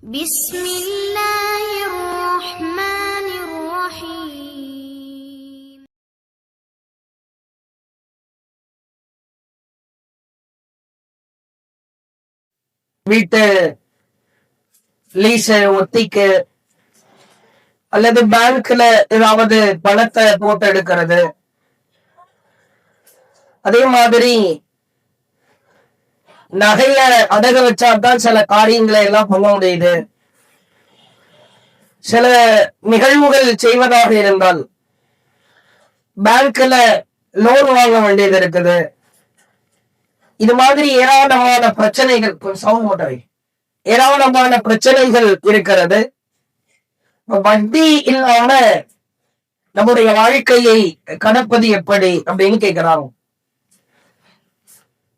بسم الله الرحمن الرحيم. வீட்டு லீஸ ஒத்திக்க அல்லது பேங்க்ல ஏதாவது பணத்தை போட்டு எடுக்கிறது, அதே மாதிரி நகைய அடகு வச்சாதான் சில காரியங்களை எல்லாம் பண்ண முடியுது. சில நிகழ்வுகள் செய்வதாக இருந்தால் பேங்க்ல லோன் வாங்க வேண்டியது இருக்குது. இது மாதிரி ஏராளமான பிரச்சனைகள் ஏராளமான பிரச்சனைகள் இருக்கிறது. வட்டி இல்லாம நம்முடைய வாழ்க்கையை கடப்பது எப்படி அப்படின்னு கேட்கிறாங்க.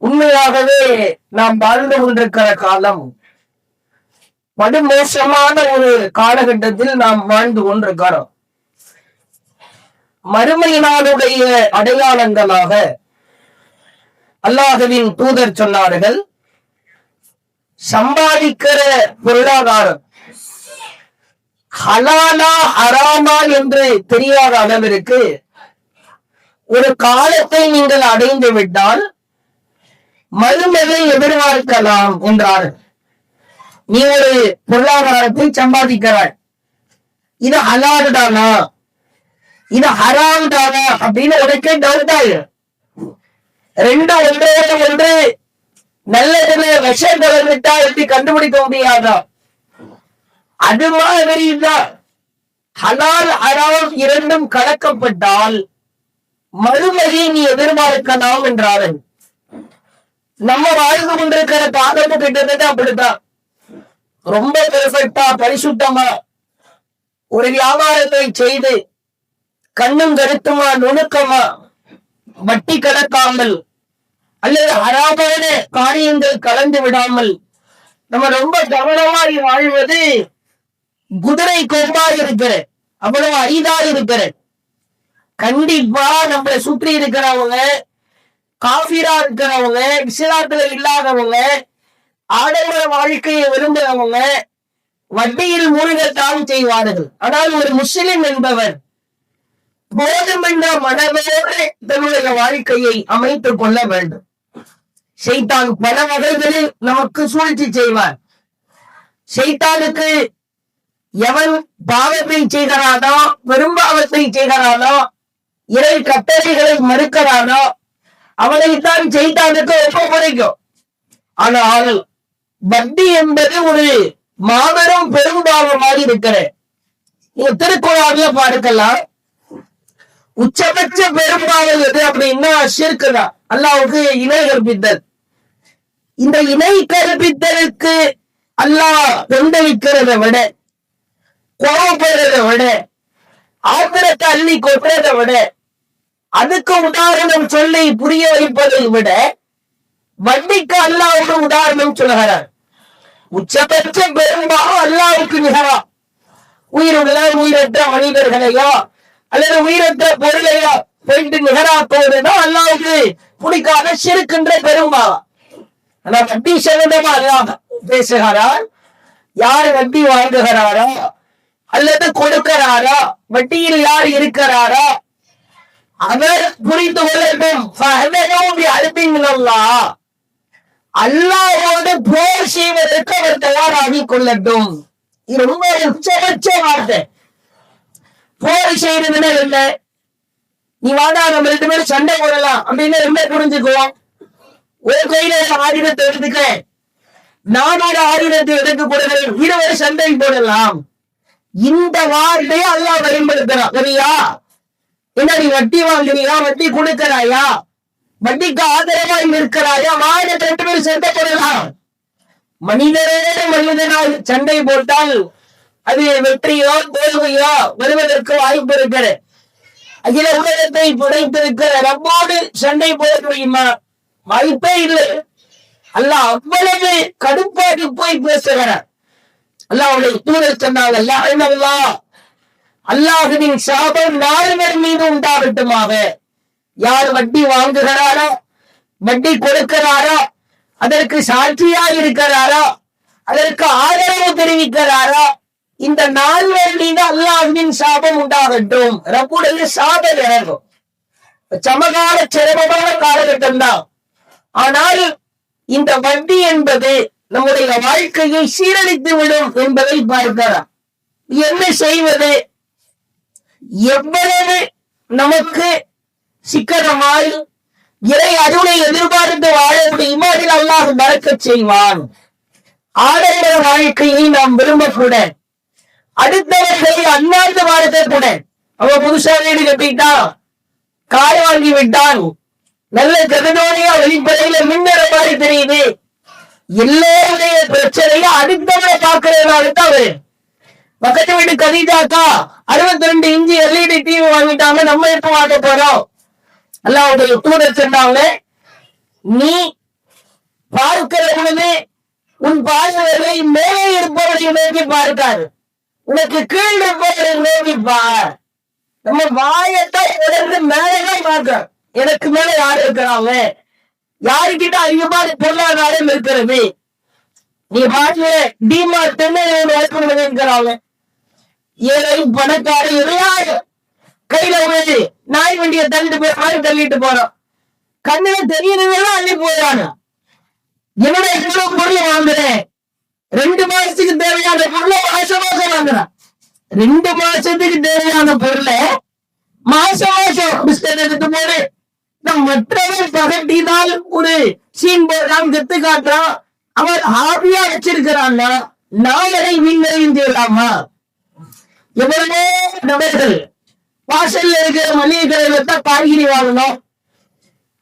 உண்மையாகவே நாம் வாழ்ந்து கொண்டிருக்கிற காலம் படுமோசமான ஒரு காலகட்டத்தில் நாம் வாழ்ந்து கொண்டிருக்கிறோம். மறுமையினாலுடைய அடையாளங்களாக அல்லாஹ்வின் தூதர் சொன்னார்கள், சம்பாதிக்கிற பொருளாதாரம் ஹலாலா ஹராமா என்று தெரியாத அளவிற்கு ஒரு காலத்தை நீங்கள் அடைந்து விட்டால் மறுமையை எதிர்பார்க்கலாம் என்றார்கள். நீ ஒரு பொருளாதாரத்தை சம்பாதிக்கிறாய், இது ஹலால் தானா இது ஹராம் தானா அப்படின்னு உனக்கே டவுட் ஆயிடும். ரெண்டும் ஒன்றோட ஒன்று நல்லதுல விஷம் கலந்துட்டா எப்படி கண்டுபிடிக்க முடியாதா? அது மாதிரி தான் ஹலால் ஹராம் இரண்டும் கலக்கப்பட்டால் மறுமையை நீ எதிர்பார்க்கலாம் என்றார்கள். நம்ம வாழ்ந்து கொண்டிருக்கிற காலமும் கிட்டத்தட்ட அப்படித்தான். ரொம்ப பெர்ஃபெக்டா பரிசுத்தமா ஒரு வியாபாரத்தை செய்து கண்ணும் கருத்துமா நுணுக்கமா வட்டி கலக்காமல் அல்லது ஹராமான காரியங்கள் கலந்து விடாமல் நம்ம ரொம்ப கவனமாய் வாழ்வது குதிரை கொம்பாக இருக்கிற அவ்வளவு அரிதாக இருக்கிற. கண்டிப்பா நம்மளை சுற்றி இருக்கிறவங்க, காபிரா இருக்கிறவங்க, இஸ்லாத்துல இல்லாதவங்க, ஆடம்பர வாழ்க்கையை விரும்புகிறவங்க வட்டியில் மூழ்கத்தான் செய்வார்கள். ஆனால் ஒரு முஸ்லிம் என்பவர் போதும் என்ற மனதோடு தன்னுடைய வாழ்க்கையை அமைத்துக் கொள்ள வேண்டும். ஷைத்தான் பல வகைகளில் நமக்கு சூழ்ச்சி செய்வார். ஷைத்தானுக்கு எவன் பாவத்தை செய்கிறானோ, பெரும்பாவத்தை செய்கிறானோ, இறை கட்டளைகளை மறுக்கிறானோ அவனைத்தான் ஷைத்தானுக்கு ஒப்படைக்கும். ஆனால் வட்டி என்பது ஒரு மாபெரும் பெரும்பாவமாக இருக்கிறது. நீங்க திருக்குறான்ல பார்க்கலாம், உச்சபட்ச பெரும்பாவம் எது அப்படின்னா ஷிர்க்குதான், அல்லாஹ்வுக்கு இணை கற்பித்தல். இந்த இணை கற்பித்தலுக்கு அல்லாஹ் கொந்தளிக்கிறத விட, கோபப்படுறதை விட, ஆத்திரத்தை அள்ளி கொட்டுறதை விட, அதுக்கு உதாரணம் சொல்லி புரிய வைப்பதை விட வட்டிக்கு அல்லாஹ்வுக்கு உதாரணம் சொல்கிறார். உச்சபட்ச பெரும்பாலும் அல்லாஹ்வுக்கு நிகரா உயிருள்ள உயிரற்ற மனிதர்களையோ அல்லது உயிரற்ற பொருளையோ போயிட்டு நிகராக்குவதுதான் அல்லாஹ்வுக்கு பிடிக்காத ஷிர்க்குன்ற பெரும்பாவம். ஆனா வட்டி சம்பந்தமா அல்லாஹ் பேசுகிறார். யார் வட்டி வாங்குகிறாரோ அல்லது கொடுக்கிறாரோ, வட்டியில் யார் இருக்கிறாரோ அவர் புரிந்து கொள்ளட்டும், அல்லாஹ்வோடு போர் செய்வதற்கு அவர் தயாராகிக் கொள்ளட்டும். இது ரொம்ப உச்சபட்ச வார்த்தை. போர் செய்யறதுன்னு என்ன? நீ வாடா நம்ம 2 பேரும் சண்டை போடலாம் அப்படின்னு ரொம்ப புரிஞ்சுக்குவோம். ஒரு கையில ஆயுதத்தை எடுத்துக்க, நானோட ஆயுதத்தை எடுத்து போடுகிறேன், 20 சண்டை போடலாம். இந்த வார்த்தையை அல்லாஹ் பயன்படுத்துறான். சரியா? என்ன நீ வட்டி வாங்குறியா, வட்டி கொடுக்கிறாயா, வட்டிக்கு ஆதரவாய் நிற்கிறாயா, வாட 2 பேரும் சண்டை போடலாம். மனிதரோடு மனிதனால் சண்டை போட்டால் அது வெற்றியோ தோல்வியோ வருவதற்கு வாய்ப்பு இருக்கிறது. அகில உலகத்தை படைத்திருக்கிற ரப்போடு சண்டை போட முடியுமா? வாய்ப்பே இல்லை. அல்லாஹ் அவ்வளவு கடுப்பாடி போய் பேசுகிறார். அல்லாஹ்வுடைய தூதர் சொன்னாங்க, அல்லாஹ்வின் சாபம் 4 பேர் மீது உண்டாகட்டுமாக. யார் வட்டி வாங்குகிறாரோ, வட்டி கொடுக்கிறாரோ, அதற்கு சாட்சியாக இருக்கிறாரோ, அதற்கு ஆதரவு தெரிவிக்கிறாரா? இந்த நால்வர் மீது அல்லாஹ்வின் சாபம் உண்டாகட்டும். ரப்புடைய சாபம் இறங்கும். சமகால சிரமமான காலகட்டம் தான். ஆனால் இந்த வட்டி என்பது நம்முடைய வாழ்க்கையை சீரழித்து விடும் என்பதை பார்க்கிறார். என்ன செய்வது? எவ்வளவு நமக்கு சிக்கனமாய் இறை அருளை எதிர்பார்த்து வாழ முடியுமோ அதில் அல்லாஹ் பறக்கச் செய்வான். ஆடம்பர வாழ்க்கையை நாம் விரும்பக்கூட, அடுத்தவர்களை அண்ணாந்து வாழ்க்கை கூட. அவன் புதுசா வீடு கட்டிட்டா, கார் வாங்கி விட்டான், நல்ல கதனோடையா வெளிப்படையில மின்னற மாதிரி தெரியுது. எல்லோருடைய பிரச்சனையும் அடுத்தவரை பார்க்கிறதுனால தான் அவரு. பக்கத்து வீட்டு கதீஜாக்கா 62 இன்ச்சு எல்இடி டிவி வாங்கிட்டாங்க, நம்ம எப்ப வாங்க போறோம்? அல்லாஹ்வுடைய தூதர் சொன்னாங்க, நீ பார்க்கிற பொழுது உன் பார்வையை மேலே இருப்பவரை நோக்கி பார்க்காது, உனக்கு கீழ் இருப்பவரை நோக்கி பார். நம்ம வாயத்தான் உடனே மேலதான் பார்க்க. எனக்கு மேல யாரு இருக்கிறாங்க? யாருக்கிட்ட அதிகமான பொருளாதாரம் இருக்கிறது? நீ பாட்டு டிமார்ட் இருக்கிறாங்க, ஏழை பணக்காரர் எதையாவது கையில உள்ளது நாய் வண்டியை தள்ளிட்டு போய் மாதிரி தள்ளிட்டு போறோம். கண்ணுல தெரியறதெல்லாம் அள்ளி போயிடாங்க. என்னோட எவ்வளவு பொருள் வாங்குறேன், 2 மாசத்துக்கு தேவையான பொருளை மாசம் மாசம் வாங்குறான். 2 மாசத்துக்கு தேவையான பொருளை மாசம் மாசம் பிஸ்கட் எடுத்து போடு. மற்றவர் பகட்டினால் ஒரு சீன் போடுறான், கத்து காட்டுறான். அவர் ஹாபியா வச்சிருக்கிறான், நாளை வீணாமா? எவ்வளவோ நபர்கள் வாசல்ல இருக்கிற மளிகை கடையில தான் காய்கறி வாங்கணும்,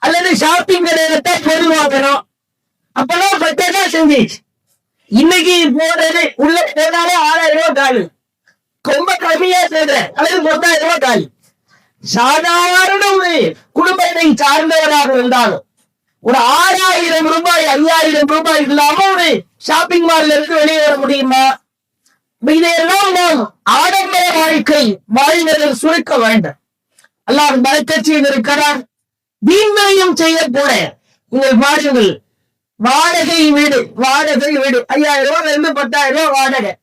அல்லது ஷாப்பிங் கடையில தான் பொருள் வாங்கணும். அப்பெல்லாம் பத்தா செஞ்சிச்சு. இன்னைக்கு போறது உள்ள போனாலே 6000 ரூபாய் காலு, ரொம்ப கம்மியா செய்றேன், அல்லது 10,000 ரூபாய் காலு. சாதாரண ஒரு குடும்பத்தை சார்ந்தவராக இருந்தாலும் ஒரு 6000 ரூபாய் 5000 ரூபாய் இல்லாம ஒரு ஷாப்பிங் மால்ல இருந்து வெளியே வர முடியுமா? இதையெல்லாம் நாம் ஆடம்பர வாழ்க்கை வாழ்வதில் சுருக்க வேண்டும். அல்லாஹ் பரக்கத் இருக்கிறார். வீண்மையும் செய்யக்கூட. நீங்கள் பாருங்கள், வாடகை வீடு 5000 ரூபாய் இருந்து 10,000 ரூபாய் வாடகை.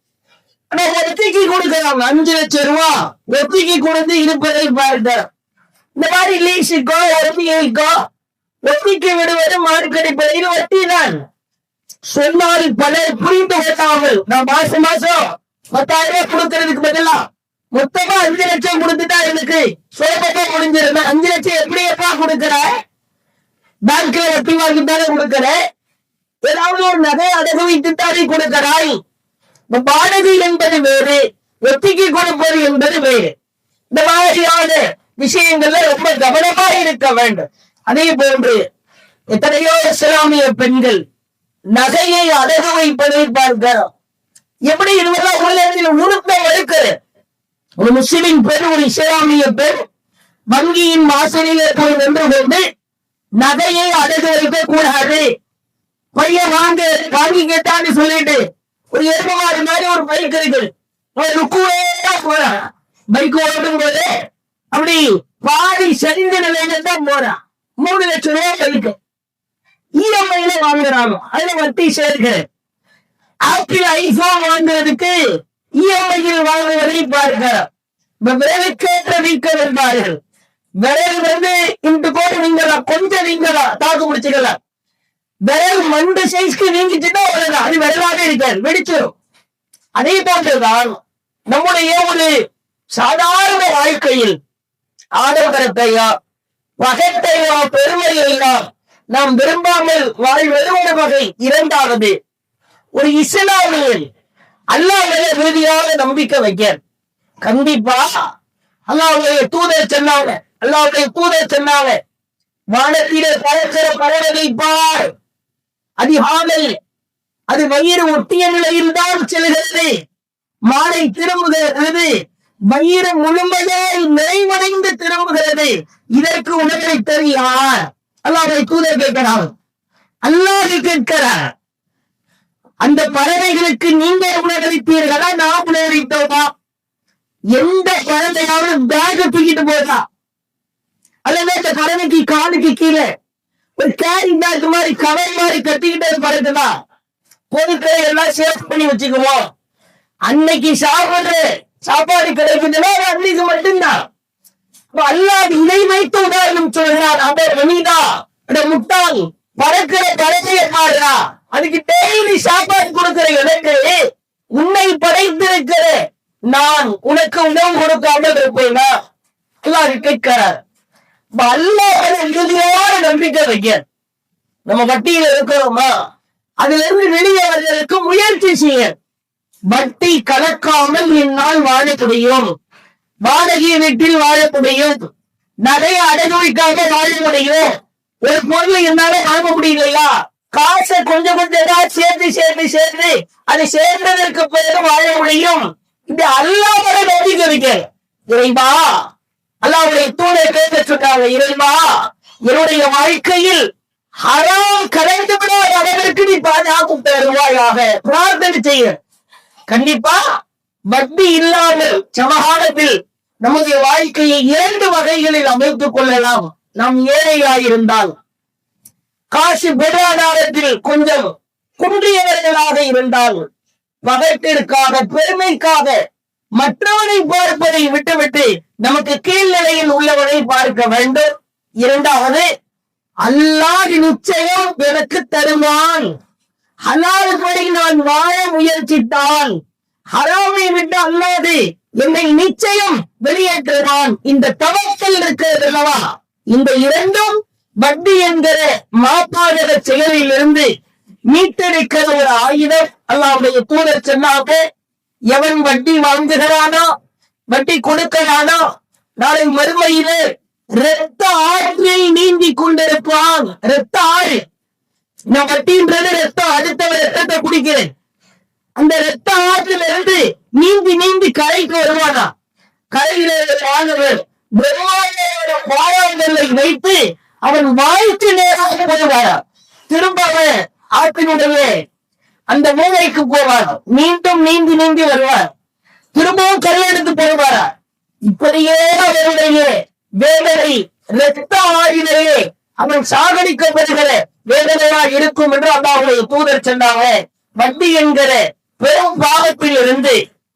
ஆனா ஒத்திக்கு கொடுக்கிறாங்க 5 லட்சம் ரூபாய் ஒத்திக்கு கொடுத்து இருப்பதை பார்க்கிறோம். இந்த மாதிரி லீஸுக்கோ ஒத்திகைக்கோ ஒத்திக்கு விடுவது மார்க்கெட் ஒத்தி தான். சொன்னால் பலர் புரிந்து கொள்ளாமல் நான் மாசம் 10,000 ரூபாய் கொடுக்கறதுக்கு பதிலா மொத்தமா 5 லட்சம் கொடுத்துட்டா எனக்கு சோபப்பா முடிஞ்சிருந்தேன். 5 லட்சம் எப்படி எப்பா கொடுக்கற? பேங்க்ல ஒட்டி வாங்கிட்டாலே கொடுக்கற, ஏதாவது ஒரு நகை அடகு வைத்துட்டாலே கொடுக்கிறாய். வாடகை என்பது வேறு, ஒத்திக்கு கொடுப்பது என்பது வேறு. இந்த மாதிரியான விஷயங்கள்ல ரொம்ப கவனமா இருக்க வேண்டும். அதே போன்று எத்தனையோ இஸ்லாமிய பெண்கள் நகையை அடகு வைப்பதை பார்க்கிறோம். எப்படி இதுவெல்லாம் உலகத்தில் உறுப்பை எடுக்கிற ஒரு முஸ்லிம் பெண், ஒரு இஸ்லாமிய பெண் வங்கியின் வாசலிலே போய் நின்று கொண்டு நகையை அடகு வைக்க கூடாது, பையன் வாங்கி கேட்டான்னு சொல்லிட்டு ஒரு எருமாறு மாதிரி ஒரு பைக் இருக்கு, போறான். பைக் ஓட்டும் போது அப்படி பாதி சரிந்த நிலையில தான் போறான். 3 லட்சம் ரூபாய் பைக்கு இஎம்ஐல வாங்குறாங்க, அதுல வட்டி சேர்க்கிறேன். ஆப்பிள் ஐபோன் வாங்குறதுக்கு இஎம்ஐயில் வாங்குவதை பார்க்கிறோம். விரைவுக்கேற்ற வீக்கம் என்பார்கள். விரைவு இந்த கோடு நீங்களா, கொஞ்சம் நீங்களா தாக்கு பிடிச்சிக்கலாம். விரைவு மண்டு சைஸ்க்கு நீங்கிச்சுன்னா அது விரைவாக இருக்காது, வெடிச்சிடும். அதே போன்றுதான் நம்முடைய ஒரு சாதாரண வாழ்க்கையில் ஆடம்பரத்தையோ வகத்தையோ பெருமையோ நாம் விரும்பாமல் வாழ்வது ஒரு வகை. 2வது, ஒரு இஸ்லாமியன் அல்லாஹ்வை உறுதியாக நம்பிக்கை வைக்க. கண்டிப்பா அல்லாஹ்வுடைய தூதர் சொன்னாங்க, வானத்திலே பறக்கிற பறவையை பார், அதிகாலை அது வயிறு ஒட்டிய நிலையில் தான் செல்கிறது, மாலை திரும்புகிறது, வயிறு முழுமையாக நிறைவடைந்து திரும்புகிறது. இதற்கு உணவை தெரியார். அல்லாஹ்வுடைய தூதர் கேட்கிறார், அல்லாஹ் கேட்கிறார், அந்த பறவைகளுக்கு நீங்க உணவளித்தீர்களா, நாம் உணவளித்தோமா? எந்த குழந்தையாவது பேக தூக்கிட்டு போதா, அல்லது இந்த பறவைக்கு காலுக்கு கீழே ஒரு கேரி பேக் மாதிரி கவர் மாதிரி கட்டிக்கிட்டே பறக்குதா? பொருட்களை எல்லாம் சேவ் பண்ணி வச்சுக்குவோம். அன்னைக்கு சாப்பாடு கிடைக்குதுன்னா அன்னைக்கு மட்டும்தான். அல்லாஹ் இதை வைத்து உதாரணம் சொல்கிறார். அவர் வனிதா முட்டாள் பறக்கிற பறவையை பாடுறா, அதுக்கு டெய்லி சாப்பாடு கொடுக்கிற எனக்கு உன்னை படைத்திருக்கிற நான் உனக்கு உணவு கொடுக்காமல் இருப்பேனா? அல்லாஹ் கேட்கிறார். அல்லாஹ் இறுதியான நம்பிக்கை வைக்க நம்ம வட்டியில இருக்கிறோமா, அதுல இருந்து வெளியே வருவதற்கு முயற்சி செய்ய. வட்டி கலக்காமல் என்னால் வாழ முடியும், வாடகை வீட்டில் வாழ முடியும், நிறைய அடகுவிக்காக வாழ முடியும். ஒரு பொருள் என்னால வாங்க முடியலையா, காசை கொஞ்சம் ஏதாவது சேர்த்து அது சேர்ந்ததற்கு பிறகு வாழ முடியும். இது அல்லாஹ்வோட நம்பிக்கை வைக்க. இறைவா, அல்லாஹ்வுடைய தூதை கேட்க சொன்னாங்க, இறைவா என்னுடைய வாழ்க்கையில் ஹராம் கலந்து விடாத அளவிற்கு நீ பாதுகாப்பு தருவாயாக பிரார்த்தனை செய்ய. கண்டிப்பா வட்டி இல்லாமல் சமகாலத்தில் நமது வாழ்க்கையை 2 வகைகளில் அமைத்துக் கொள்ளலாம். நாம் ஏழையாயிருந்தால், காசு பொருளாதாரத்தில் கொஞ்சம் குன்றியவர்களாக இருந்தால், பகட்டிற்காக பெருமைக்காக மற்றவனை பார்ப்பதை விட்டுவிட்டு நமக்கு கீழ்நிலையில் உள்ளவனை பார்க்க வேண்டும். 2வது, அல்லாஹ் நிச்சயம் எனக்கு தருவான், ஹலால் படி நான் வாழ முயற்சித்தான், ஹராமை விட்டு அல்லாது என்னை நிச்சயம் வெளியேற்றுவான். இந்த தவக்கல் இருக்கிறது அல்லவா, இந்த 2ம் வட்டி என்கிற மாபாதக செயலில் இருந்து மீட்டெடுக்கிற ஒரு ஆயுதம். அல்லாஹ்வுடைய தூதர் சொன்னாங்க, எவன் வட்டி வாங்குகிறானோ, வட்டி கொடுக்கிறானோ, நாளை மறுமையிலே இரத்த ஆற்றில் நீந்தி கொண்டிருப்பான். இரத்த ஆறு, நான் வட்டின்றது ரத்தம், அடுத்தவர் ரத்தத்தை குடிக்கிறேன். அந்த ரத்த ஆற்றில இருந்து நீந்தி கரைக்கு வருவானா. கரையில வாங்கவர் பிரம்மாவோட பாயாங்கல்லை வைத்து அவன் வாழ்க்கை நேராக போடுவாரா. திரும்ப அவன் ஆற்றினுடைய அந்த மூளைக்கு போவார், மீண்டும் நீந்தி வருவார், திரும்பவும் கரை எடுத்து போடுவாரா. இப்படியே அவருடைய வேதனை இரத்த ஆறிலேயே அவன் சாகடிக்கப்படுகிற வேதனையா இருக்கும் என்று அல்லாஹ்வுடைய தூதர் சொன்னாங்க. வட்டி என்கிற பெரும் பாவத்தில் இருந்து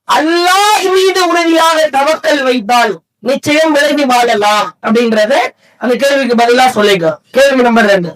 அல்லாஹ் மீது உறுதியாக தவக்கல் வைத்தால் நிச்சயம் விலகி வாழலாம் அப்படின்றத அந்த கேள்விக்கு பதிலா சொல்லிக்கோ. கேள்வி நம்பர் 2.